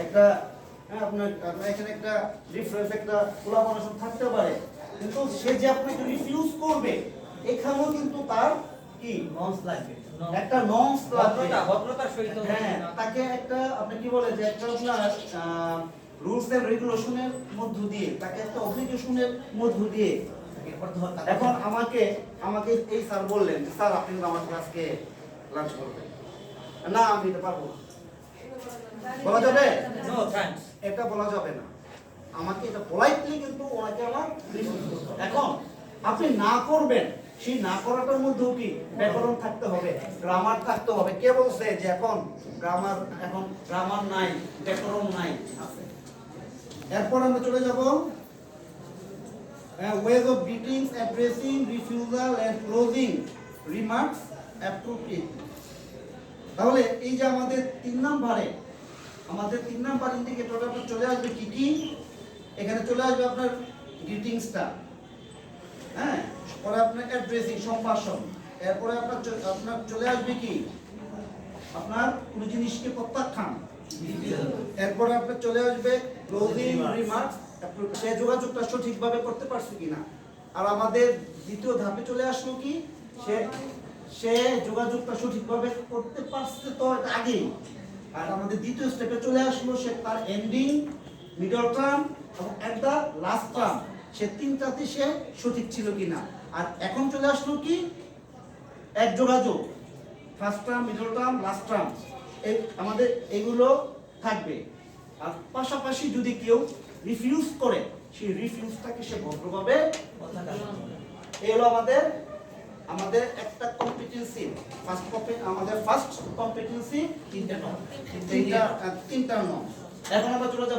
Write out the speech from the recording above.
একটা আপনার এখানে একটা রিফারেন্স একটা কোলাবোরেশন থাকতে পারে, কিন্তু সে যে আপনাকে রিফিউজ করবে এখানেও কিন্তু তার কি নর্মস লাগবে, একটা নর্মস লাগবে, ভদ্রতার সহিত। হ্যাঁ তাকে একটা আপনি কি বলে যে একটা আপনার রুলস এন্ড রেগুলেশনের মধ্য দিয়ে তাকে একটা অব্লিগেশনের মধ্য দিয়ে এখন আমাকে আমাকে এই স্যার বললেন যে স্যার আপনি কিন্তু আমার ক্লাসকে লাঞ্চ করবেন না, আমি এটা পারবো না, বলা যাবে নো থ্যাঙ্কস। এটা বলা যাবে না, আমাকে এটা পোলাইটলি কিন্তু ওনাকে আমার এখন আপনি না করবেন, সেই না করাটার মধ্যেও কি ব্যাকরণ থাকতে হবে, গ্রামার থাকতে হবে। কে বলছে যে এখন গ্রামার নাই, ব্যাকরণ নাই? আছে। এরপর আমরা চলে যাব ways of greetings, addressing, refusal and closing remarks appropriate. তাহলে এই যে আমাদের 3 নাম্বার ইন্ডিকেটরে আপনার চলে আসবে কি কি, এখানে চলে আসবে আপনার গ্রিটিংসটা, হ্যাঁ, পরে আপনার অ্যাড্রেসিং সম্ভাষণ, এরপরে আপনার চলে আসবে কি আপনার কোনো জিনিসকে প্রত্যাখ্যান, এরপরে আপনার চলে আসবে ক্লোজিং রিমার্কস, সে যোগাযোগটা সঠিকভাবে করতে পারছে কিনা। আর আমাদের দ্বিতীয় ধাপে চলে আসলো কি, সে যোগাযোগটা সঠিকভাবে করতে পারছে তো এটা আগেই, আর আমাদের দ্বিতীয় স্টেপে চলে আসলো সে তার এন্ডিং, মিডল টার্ম এবং এট দা লাস্ট টার্ম সে তিনটাতে সে সঠিক ছিল কিনা। আর এখন চলে আসলো কি এক যোগাযোগ, first term, middle term, last term, এই আমাদের এগুলো থাকবে। আর পাশাপাশি যদি কেউ রিফিউজ করে সেই রিফিউজটাকে সে ভদ্রভাবে এই হলো আমাদের একটা কম্পিটেন্সি, আমাদের ফার্স্ট কম্পিটেন্সি তিনটা নয়, তিনটা নয়। এখন আমরা চলে যাব